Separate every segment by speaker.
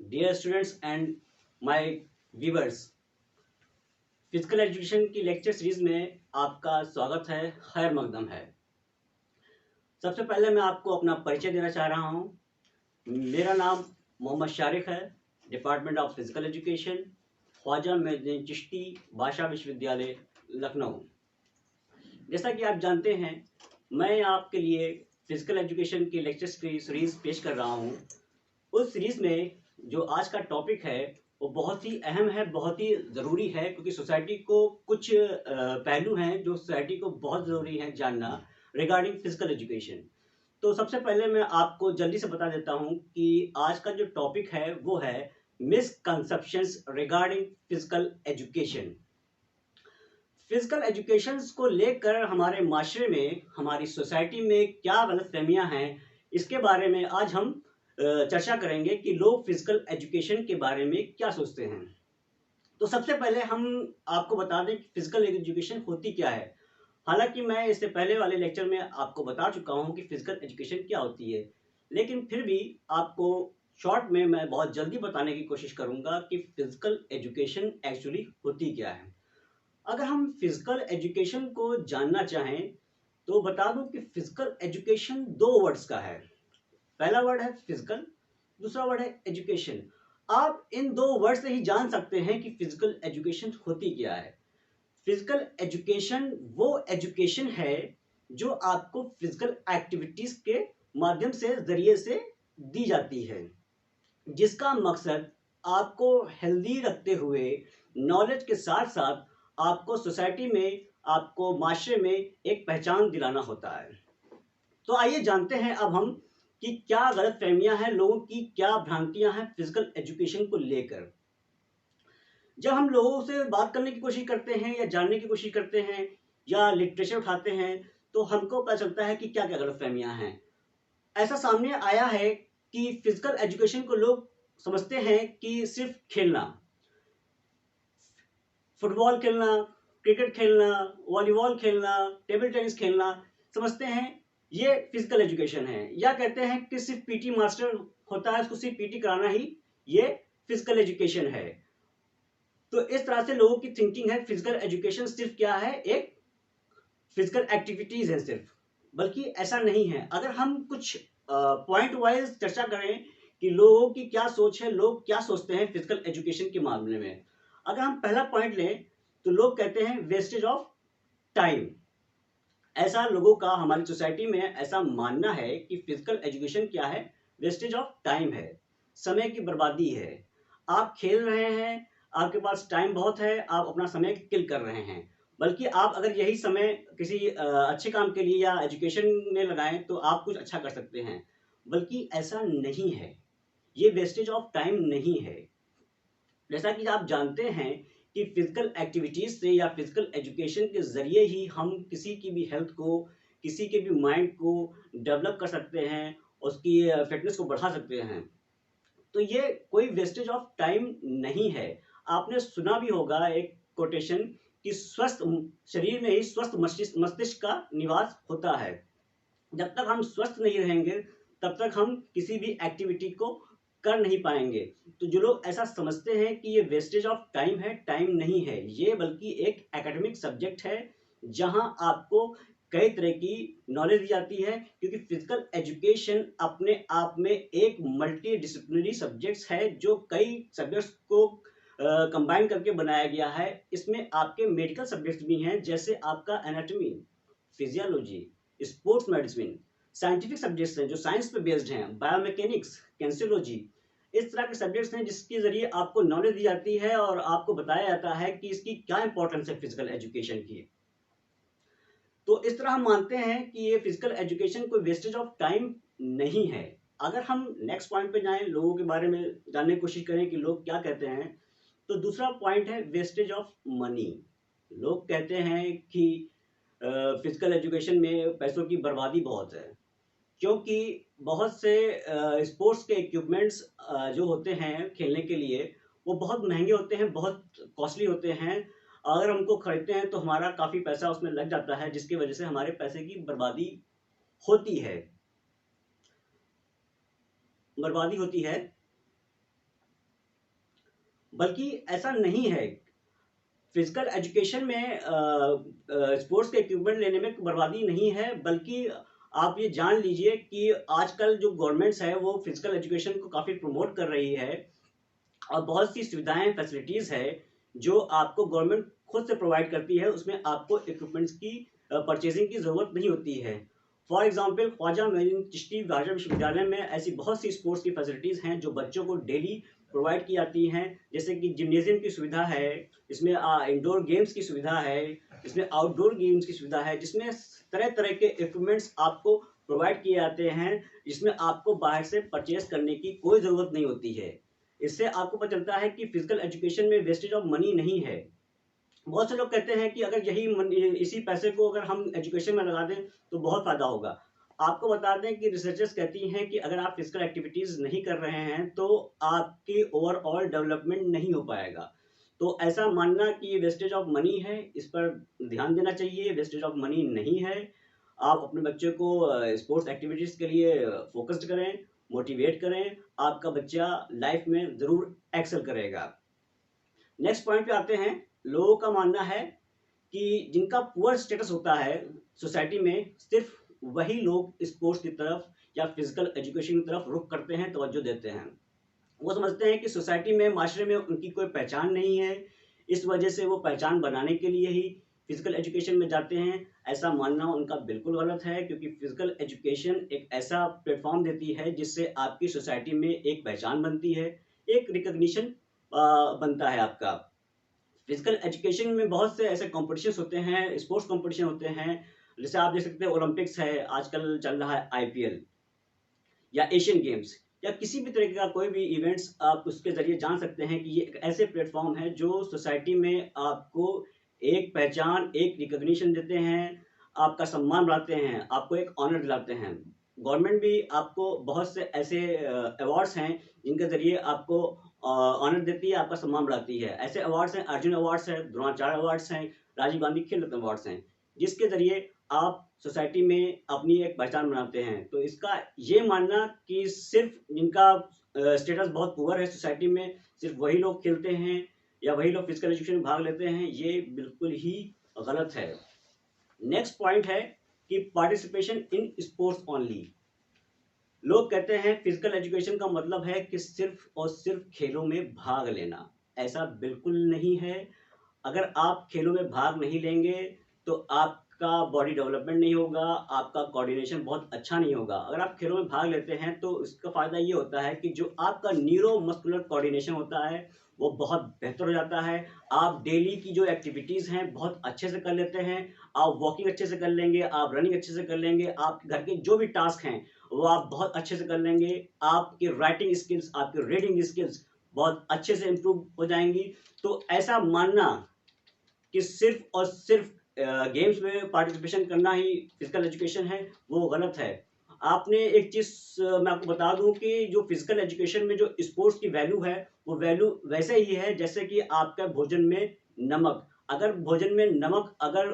Speaker 1: Dear students and my viewers, physical education की lecture series में आपका स्वागत है। खैर मकदम है। सबसे पहले मैं आपको अपना परिचय देना चाह रहा हूँ। मेरा नाम मोहम्मद शारिक है, department of physical education, Khwaja Moinuddin Chishti Bhasha Vishwavidyalaya Lucknow. जैसा कि आप जानते हैं, मैं आपके लिए फिजिकल एजुकेशन की लेक्चर सीरीज पेश कर रहा हूँ। उस सीरीज में जो आज का टॉपिक है वो बहुत ही अहम है, बहुत ही ज़रूरी है, क्योंकि सोसाइटी को कुछ पहलू हैं जो सोसाइटी को बहुत ज़रूरी है जानना रिगार्डिंग फिजिकल एजुकेशन। तो सबसे पहले मैं आपको जल्दी से बता देता हूं कि आज का जो टॉपिक है वो है misconceptions regarding physical education. Physical education को लेकर हमारे माशरे में, हमारी सोसाइटी में क्या गलतफहमियां हैं, इसके बारे में आज हम चर्चा करेंगे कि लोग फिजिकल एजुकेशन के बारे में क्या सोचते हैं। तो सबसे पहले हम आपको बता दें कि फिजिकल एजुकेशन होती क्या है। हालांकि मैं इससे पहले वाले लेक्चर में आपको बता चुका हूं कि फिजिकल एजुकेशन क्या होती है, लेकिन फिर भी आपको शॉर्ट में मैं बहुत जल्दी बताने की कोशिश करूंगा कि फिजिकल एजुकेशन एक्चुअली होती क्या है। अगर हम फिजिकल एजुकेशन को जानना चाहें तो बता दूं कि फिजिकल एजुकेशन दो वर्ड्स का है। पहला वर्ड है फिजिकल, दूसरा वर्ड है एजुकेशन। आप इन दो वर्ड से ही जान सकते हैं कि फिजिकल एजुकेशन होती क्या है। फिजिकल एजुकेशन वो एजुकेशन है जो आपको फिजिकल एक्टिविटीज के माध्यम से जरिए से दी जाती है, जिसका मकसद आपको हेल्दी रखते हुए नॉलेज के साथ साथ आपको सोसाइटी में, आपको माशरे में एक पहचान दिलाना होता है। तो आइए जानते हैं अब हम कि क्या गलतफहमियां हैं लोगों की, क्या भ्रांतियां हैं फिजिकल एजुकेशन को लेकर। जब हम लोगों से बात करने की कोशिश करते हैं या जानने की कोशिश करते हैं या लिटरेचर उठाते हैं तो हमको पता चलता है कि क्या क्या गलतफहमियां हैं। ऐसा सामने आया है कि फिजिकल एजुकेशन को लोग समझते हैं कि सिर्फ खेलना, फुटबॉल खेलना, क्रिकेट खेलना, वॉलीबॉल खेलना, टेबल टेनिस खेलना, समझते हैं ये फिजिकल एजुकेशन है। या कहते हैं कि सिर्फ पीटी मास्टर होता है, उसको सिर्फ पीटी कराना ही ये फिजिकल एजुकेशन है। तो इस तरह से लोगों की थिंकिंग है। फिजिकल एजुकेशन सिर्फ क्या है, एक फिजिकल एक्टिविटीज है सिर्फ, बल्कि ऐसा नहीं है। अगर हम कुछ पॉइंट वाइज चर्चा करें कि लोगों की क्या सोच है, लोग क्या सोचते हैं फिजिकल एजुकेशन के मामले में। अगर हम पहला पॉइंट लें तो लोग कहते हैं वेस्टेज ऑफ टाइम। ऐसा लोगों का हमारी सोसाइटी में ऐसा मानना है कि फिजिकल एजुकेशन क्या है, वेस्टेज ऑफ टाइम है, समय की बर्बादी है। आप खेल रहे हैं, आपके पास टाइम बहुत है, आप अपना समय किल कर रहे हैं। बल्कि आप अगर यही समय किसी अच्छे काम के लिए या एजुकेशन में लगाएं तो आप कुछ अच्छा कर सकते हैं। बल्कि ऐसा नहीं है, ये वेस्टेज ऑफ टाइम नहीं है। जैसा कि आप जानते हैं कि फिजिकल एक्टिविटीज से या फिजिकल एजुकेशन के जरिए ही हम किसी की भी हेल्थ को, किसी के भी माइंड को डेवलप कर सकते हैं, उसकी फिटनेस को बढ़ा सकते हैं। तो ये कोई वेस्टेज ऑफ टाइम नहीं है। आपने सुना भी होगा एक कोटेशन कि स्वस्थ शरीर में ही स्वस्थ मस्तिष्क का निवास होता है। जब तक हम स्वस्थ नहीं रहेंगे तब तक हम किसी भी एक्टिविटी को कर नहीं पाएंगे। तो जो लोग ऐसा समझते हैं कि ये वेस्टेज ऑफ टाइम है, टाइम नहीं है ये, बल्कि एक एकेडमिक सब्जेक्ट है जहां आपको कई तरह की नॉलेज दी जाती है। क्योंकि फिजिकल एजुकेशन अपने आप में एक मल्टी डिसिप्लिनरी सब्जेक्ट्स है जो कई सब्जेक्ट्स को कंबाइन करके बनाया गया है। इसमें आपके मेडिकल सब्जेक्ट्स भी हैं, जैसे आपका anatomy, physiology, sports medicine, scientific subjects हैं जो साइंस पे बेस्ड हैं, बायोमैकेनिक्स, कैंसरोलॉजी। इस तरह के सब्जेक्ट्स हैं जिसके जरिए आपको नॉलेज दी जाती है और आपको बताया जाता है कि इसकी क्या इंपॉर्टेंस है फिजिकल एजुकेशन की। तो इस तरह हम मानते हैं कि ये फिजिकल एजुकेशन कोई वेस्टेज ऑफ टाइम नहीं है। अगर हम नेक्स्ट पॉइंट पे जाएं, लोगों के बारे में जानने की कोशिश करें कि लोग क्या कहते हैं, तो दूसरा पॉइंट है वेस्टेज ऑफ मनी। लोग कहते हैं कि फिजिकल एजुकेशन में पैसों की बर्बादी बहुत है, क्योंकि बहुत से स्पोर्ट्स के इक्विपमेंट्स जो होते हैं खेलने के लिए वो बहुत महंगे होते हैं, बहुत कॉस्टली होते हैं। अगर हमको खरीदते हैं तो हमारा काफ़ी पैसा उसमें लग जाता है, जिसकी वजह से हमारे पैसे की होती है बर्बादी होती है। बल्कि ऐसा नहीं है। फिजिकल एजुकेशन में स्पोर्ट्स के इक्विपमेंट लेने में बर्बादी नहीं है, बल्कि आप ये जान लीजिए कि आजकल जो गवर्नमेंट्स है वो फिजिकल एजुकेशन को काफ़ी प्रमोट कर रही है, और बहुत सी सुविधाएं फैसिलिटीज़ है जो आपको गवर्नमेंट खुद से प्रोवाइड करती है। उसमें आपको इक्विपमेंट्स की परचेजिंग की ज़रूरत नहीं होती है। फॉर एग्जांपल, ख्वाजा मोइनुद्दीन चिश्ती राजा विश्वविद्यालय में ऐसी बहुत सी स्पोर्ट्स की फैसिलिटीज़ हैं जो बच्चों को डेली प्रोवाइड की जाती हैं, जैसे कि जिम्नेजियम की सुविधा है, इसमें इंडोर गेम्स की सुविधा है, इसमें आउटडोर गेम्स की सुविधा है, जिसमें तरह तरह के इक्विपमेंट्स आपको प्रोवाइड किए जाते हैं, जिसमें आपको बाहर से परचेज करने की कोई ज़रूरत नहीं होती है। इससे आपको पता चलता है कि फिजिकल एजुकेशन में वेस्टेज ऑफ मनी नहीं है। बहुत से लोग कहते हैं कि अगर इसी पैसे को अगर हम एजुकेशन में लगा दें तो बहुत फ़ायदा होगा। आपको बता दें कि रिसर्चर्स कहती हैं कि अगर आप फिजिकल एक्टिविटीज़ नहीं कर रहे हैं तो आपकी ओवरऑल डेवलपमेंट नहीं हो पाएगा। तो ऐसा मानना कि ये वेस्टेज ऑफ मनी है, इस पर ध्यान देना चाहिए। वेस्टेज ऑफ मनी नहीं है। आप अपने बच्चे को स्पोर्ट्स एक्टिविटीज़ के लिए फोकस्ड करें, मोटिवेट करें, आपका बच्चा लाइफ में ज़रूर एक्सेल करेगा। नेक्स्ट पॉइंट पे आते हैं। लोगों का मानना है कि जिनका पुअर स्टेटस होता है सोसाइटी में, सिर्फ वही लोग स्पोर्ट्स की तरफ या फिजिकल एजुकेशन की तरफ रुख करते हैं, तवज्जो देते हैं। वो समझते हैं कि सोसाइटी में, माशरे में उनकी कोई पहचान नहीं है, इस वजह से वो पहचान बनाने के लिए ही फिजिकल एजुकेशन में जाते हैं। ऐसा मानना उनका बिल्कुल गलत है, क्योंकि फिजिकल एजुकेशन एक ऐसा प्लेटफॉर्म देती है जिससे आपकी सोसाइटी में एक पहचान बनती है, एक रिकग्निशन बनता है आपका। फिजिकल एजुकेशन में बहुत से ऐसे कॉम्पिटिशन्स होते हैं, स्पोर्ट्स कॉम्पिटिशन होते हैं, जैसे आप देख सकते हैं ओलंपिक्स है, आजकल चल रहा है आईपीएल, या एशियन गेम्स, या किसी भी तरह का कोई भी इवेंट्स, आप उसके ज़रिए जान सकते हैं कि ये एक ऐसे प्लेटफॉर्म है जो सोसाइटी में आपको एक पहचान, एक रिकॉग्निशन देते हैं, आपका सम्मान बढ़ाते हैं, आपको एक ऑनर दिलाते हैं। गवर्नमेंट भी आपको बहुत से ऐसे अवार्ड्स हैं जिनके ज़रिए आपको ऑनर देती है, आपका सम्मान बढ़ाती है। ऐसे अवार्ड्स हैं, अर्जुन अवार्ड्स हैं, द्रोणाचार्य अवार्ड्स हैं, राजीव गांधी खेल रत्न अवार्ड्स हैं, जिसके ज़रिए आप सोसाइटी में अपनी एक पहचान बनाते हैं। तो इसका ये मानना कि सिर्फ जिनका स्टेटस बहुत पुअर है सोसाइटी में, सिर्फ वही लोग खेलते हैं या वही लोग फिजिकल एजुकेशन में भाग लेते हैं, ये बिल्कुल ही गलत है। नेक्स्ट पॉइंट है कि पार्टिसिपेशन इन स्पोर्ट्स ओनली। लोग कहते हैं फिजिकल एजुकेशन का मतलब है कि सिर्फ और सिर्फ खेलों में भाग लेना। ऐसा बिल्कुल नहीं है। अगर आप खेलों में भाग नहीं लेंगे तो आपका बॉडी डेवलपमेंट नहीं होगा, आपका कोऑर्डिनेशन बहुत अच्छा नहीं होगा। अगर आप खेलों में भाग लेते हैं तो इसका फ़ायदा ये होता है कि जो आपका न्यूरो मस्कुलर कोऑर्डिनेशन होता है वो बहुत बेहतर हो जाता है। आप डेली की जो एक्टिविटीज़ हैं बहुत अच्छे से कर लेते हैं। आप वॉकिंग अच्छे से कर लेंगे, आप रनिंग अच्छे से कर लेंगे, आप घर के जो भी टास्क हैं वो आप बहुत अच्छे से कर लेंगे। आपकी राइटिंग स्किल्स, आपकी रीडिंग स्किल्स बहुत अच्छे से इम्प्रूव हो जाएंगी। तो ऐसा मानना कि सिर्फ और सिर्फ गेम्स में पार्टिसिपेशन करना ही फिजिकल एजुकेशन है, वो गलत है। आपने एक चीज़ मैं आपको बता दूं कि जो फिजिकल एजुकेशन में जो स्पोर्ट्स की वैल्यू है, वो वैल्यू वैसे ही है जैसे कि आपका भोजन में नमक। अगर भोजन में नमक अगर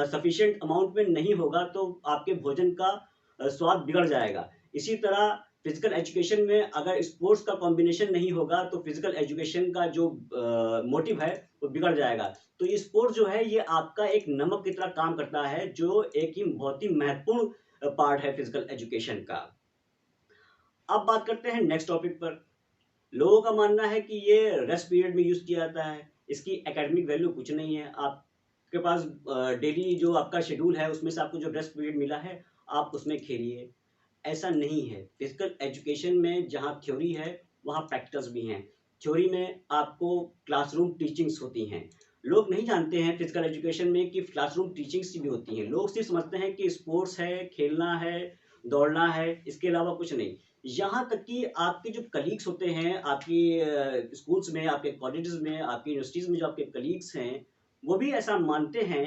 Speaker 1: सफिशिएंट अमाउंट में नहीं होगा तो आपके भोजन का स्वाद बिगड़ जाएगा। इसी तरह फिजिकल एजुकेशन में अगर स्पोर्ट्स का कॉम्बिनेशन नहीं होगा तो फिजिकल एजुकेशन का जो मोटिव है वो बिगड़ जाएगा। तो ये स्पोर्ट्स जो है ये आपका एक नमक की तरह काम करता है, जो एक ही बहुत ही महत्वपूर्ण पार्ट है फिजिकल एजुकेशन का। अब बात करते हैं नेक्स्ट टॉपिक पर। लोगों का मानना है कि ये रेस्ट पीरियड में यूज किया जाता है, इसकी एकेडमिक वैल्यू कुछ नहीं है। आपके पास डेली जो आपका शेड्यूल है उसमें से आपको जो रेस्ट पीरियड मिला है आप उसमें खेलिए। ऐसा नहीं है। फिजिकल एजुकेशन में जहाँ थ्योरी है वहाँ प्रैक्टिकल्स भी हैं। थ्योरी में आपको क्लासरूम टीचिंग्स होती हैं। लोग नहीं जानते हैं फिजिकल एजुकेशन में कि क्लासरूम टीचिंग्स भी होती हैं। लोग सिर्फ समझते हैं कि स्पोर्ट्स है, खेलना है, दौड़ना है, इसके अलावा कुछ नहीं। यहाँ तक कि आपके जो कलीग्स होते हैं, आपकी स्कूल्स में, आपके कॉलेजेस में, आपकी यूनिवर्सिटीज़ में जो आपके कलीग्स हैं, वो भी ऐसा मानते हैं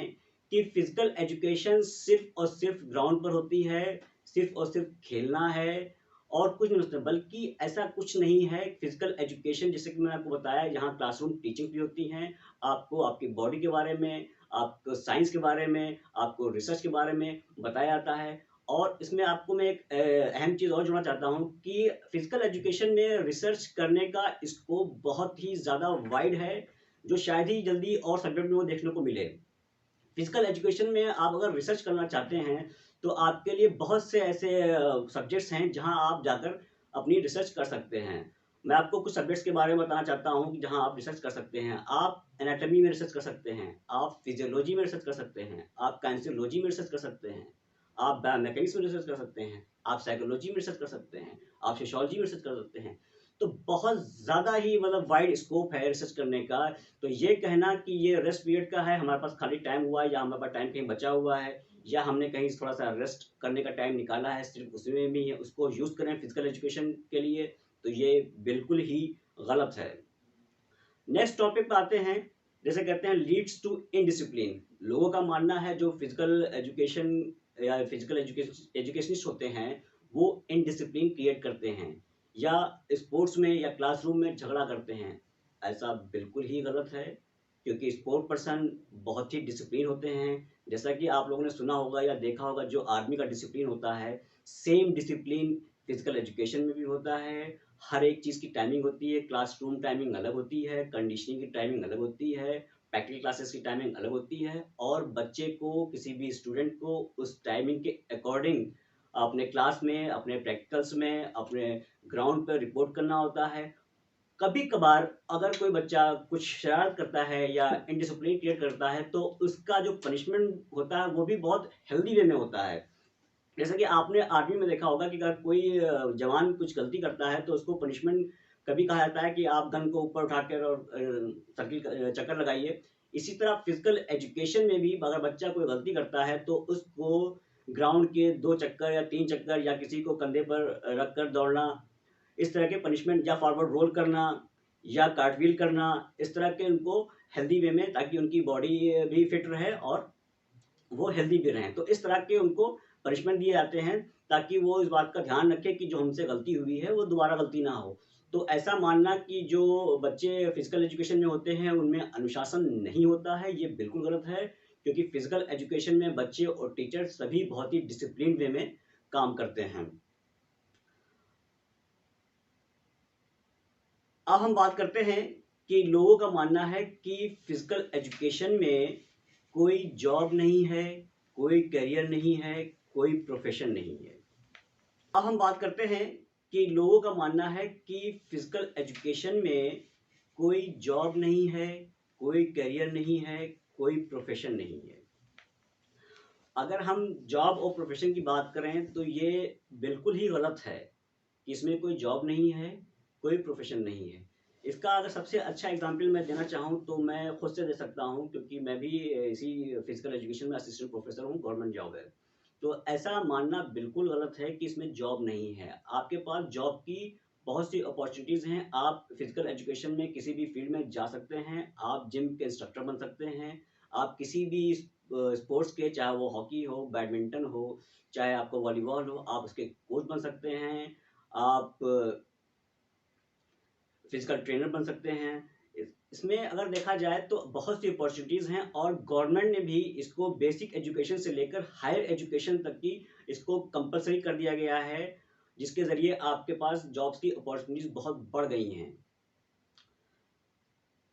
Speaker 1: कि फिजिकल एजुकेशन सिर्फ और सिर्फ ग्राउंड पर होती है, सिर्फ और सिर्फ खेलना है और कुछ नहीं होता। बल्कि ऐसा कुछ नहीं है। फिजिकल एजुकेशन जैसे कि मैंने आपको बताया, यहाँ क्लासरूम टीचिंग भी होती हैं। आपको आपकी बॉडी के बारे में, आपको साइंस के बारे में, आपको रिसर्च के बारे में बताया जाता है। और इसमें आपको मैं एक अहम चीज़ और जोड़ना चाहता हूँ कि फिजिकल एजुकेशन में रिसर्च करने का स्कोप बहुत ही ज़्यादा वाइड है, जो शायद ही जल्दी और सब्जेक्ट में वो देखने को मिले। फिजिकल एजुकेशन में आप अगर रिसर्च करना चाहते हैं, तो आपके लिए बहुत से ऐसे सब्जेक्ट्स हैं जहाँ आप जाकर अपनी रिसर्च कर सकते हैं। मैं आपको कुछ सब्जेक्ट्स के बारे में बताना चाहता हूँ कि जहाँ आप रिसर्च कर सकते हैं। आप एनाटॉमी में रिसर्च कर सकते हैं, आप फिजियोलॉजी में रिसर्च कर सकते हैं, आप काइंसियोलॉजी में रिसर्च कर सकते हैं, आप बायोमैकेनिक्स में रिसर्च कर सकते हैं, आप साइकोलॉजी में रिसर्च कर सकते हैं, आप सोशियोलॉजी में रिसर्च कर सकते हैं। तो बहुत ज़्यादा ही मतलब वाइड स्कोप है रिसर्च करने का। तो ये कहना कि ये रेस्ट पीरियड का है, हमारे पास खाली टाइम हुआ है या हमारे पास टाइम कहीं बचा हुआ है या हमने कहीं थोड़ा-सा रेस्ट करने का टाइम निकाला है, सिर्फ़ उसमें भी उसको यूज़ करें फिज़िकल एजुकेशन के लिए, तो ये बिल्कुल ही गलत है। नेक्स्ट टॉपिक पे आते हैं, जैसे कहते हैं लीड्स टू इनडिसिप्लिन। लोगों का मानना है जो फिज़िकल एजुकेशन या फिज़िकल एजुकेशनिस्ट होते हैं, वो इनडिसिप्लिन क्रिएट करते हैं या स्पोर्ट्स में या क्लासरूम में झगड़ा करते हैं। ऐसा बिल्कुल ही गलत है, क्योंकि स्पोर्ट पर्सन बहुत ही डिसिप्लिन होते हैं। जैसा कि आप लोगों ने सुना होगा या देखा होगा जो आर्मी का डिसिप्लिन होता है, सेम डिसिप्लिन फिज़िकल एजुकेशन में भी होता है। हर एक चीज़ की टाइमिंग होती है, क्लासरूम टाइमिंग अलग होती है, कंडीशनिंग की टाइमिंग अलग होती है, प्रैक्टिकल क्लासेस की टाइमिंग अलग होती है और बच्चे को, किसी भी स्टूडेंट को उस टाइमिंग के अकॉर्डिंग अपने क्लास में, अपने प्रैक्टिकल्स में, अपने ग्राउंड पे रिपोर्ट करना होता है। कभी-कभार अगर कोई बच्चा कुछ शरारत करता है या इनडिसिप्लिन क्रिएट करता है, तो उसका जो पनिशमेंट होता है, वो भी बहुत हेल्दी वे में होता है। जैसा कि आपने आर्मी में देखा होगा कि अगर कोई जवान कुछ गलती करता है तो उसको पनिशमेंट कभी कहा जाता है कि आप गन को ऊपर उठाकर और सर्किल चक्कर लगाइए। इसी तरह फिजिकल एजुकेशन में भी अगर बच्चा कोई गलती करता है तो उसको ग्राउंड के 2 चक्कर या 3 चक्कर या किसी को कंधे पर रख कर दौड़ना, इस तरह के पनिशमेंट या फॉरवर्ड रोल करना या कार्टव्हील करना, इस तरह के उनको हेल्दी वे में, ताकि उनकी बॉडी भी फिट रहे और वो हेल्दी भी रहें। तो इस तरह के उनको पनिशमेंट दिए जाते हैं ताकि वो इस बात का ध्यान रखें कि जो हमसे गलती हुई है वो दोबारा गलती ना हो। तो ऐसा मानना कि जो बच्चे फिज़िकल एजुकेशन में होते हैं उनमें अनुशासन नहीं होता है, ये बिल्कुल गलत है, क्योंकि फिज़िकल एजुकेशन में बच्चे और टीचर सभी बहुत ही डिसिप्लिन्ड वे में काम करते हैं। अब हम बात करते हैं कि लोगों का मानना है कि फिजिकल एजुकेशन में कोई जॉब नहीं है, कोई करियर नहीं है, कोई प्रोफेशन नहीं है। अब हम बात करते हैं कि लोगों का मानना है कि फिजिकल एजुकेशन में कोई जॉब नहीं है, कोई करियर नहीं है, कोई प्रोफेशन नहीं है। अगर हम जॉब और प्रोफेशन की बात करें तो ये बिल्कुल ही गलत है कि इसमें कोई जॉब नहीं है, कोई प्रोफ़ेशन नहीं है। इसका अगर सबसे अच्छा एग्ज़ाम्पल मैं देना चाहूँ तो मैं खुद से दे सकता हूँ, क्योंकि मैं भी इसी फ़िज़िकल एजुकेशन में असिस्टेंट प्रोफ़ेसर हूँ, गवर्नमेंट जॉब है। तो ऐसा मानना बिल्कुल गलत है कि इसमें जॉब नहीं है। आपके पास जॉब की बहुत सी अपॉर्च्युनिटीज़ हैं। आप फ़िज़िकल एजुकेशन में किसी भी फ़ील्ड में जा सकते हैं। आप जिम के इंस्ट्रक्टर बन सकते हैं। आप किसी भी स्पोर्ट्स के, चाहे वो हॉकी हो, बैडमिंटन हो, चाहे आपको वॉलीबॉल हो, आप उसके कोच बन सकते हैं। आप फिजिकल ट्रेनर बन सकते हैं। इसमें अगर देखा जाए तो बहुत सी अपॉर्चुनिटीज़ हैं और गवर्नमेंट ने भी इसको बेसिक एजुकेशन से लेकर हायर एजुकेशन तक की इसको कंपलसरी कर दिया गया है, जिसके ज़रिए आपके पास जॉब्स की अपॉर्चुनिटीज़ बहुत बढ़ गई हैं।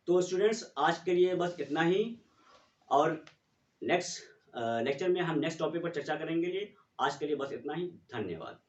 Speaker 1: तो स्टूडेंट्स, आज के लिए बस इतना ही और नेक्स्ट लेक्चर में हम नेक्स्ट टॉपिक पर चर्चा करेंगे। आज के लिए बस इतना ही। धन्यवाद।